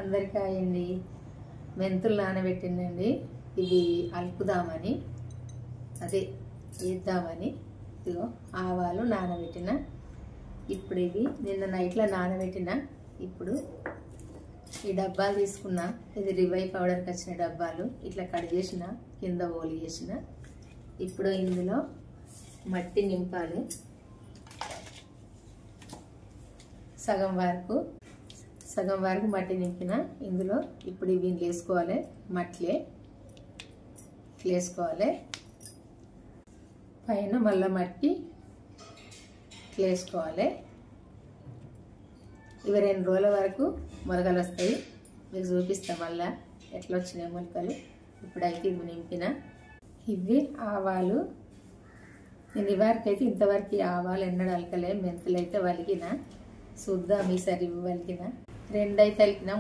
అందరికీ అయింది. మెంతులు నానబెట్టిందండి. ఇవి అలుపుదామని, అదే వేద్దామని. ఇదిగో ఆవాలు నానబెట్టిన. ఇప్పుడు ఇవి నిన్న నైట్లో నానబెట్టిన. ఇప్పుడు ఈ డబ్బాలు తీసుకున్నా. ఇది రివై పౌడర్కి వచ్చిన డబ్బాలు. ఇట్లా కట్ చేసిన, కింద ఓలి చేసిన. ఇప్పుడు ఇందులో మట్టి నింపాలి. సగం వరకు మట్టి నింపిన. ఇందులో ఇప్పుడు ఇవి వేసుకోవాలి. మట్లే వేసుకోవాలి. పైన మళ్ళీ మట్టి వేసుకోవాలి. ఇవి 2 రోజుల వరకు మొలకలు వస్తాయి. మీకు చూపిస్తాం మళ్ళా ఎట్లా వచ్చినాయి మొలకలు. ఇప్పుడైతే ఇవి నింపిన. ఇవి ఆవాలు. నేను ఇవరకు అయితే ఇంతవరకు ఆవాలు ఎన్నడూ అలకలే. మెంతులు అయితే వలికిన. చూద్దాం ఈసారి ఇవి వలికిన. 2 అయితే అలికిన.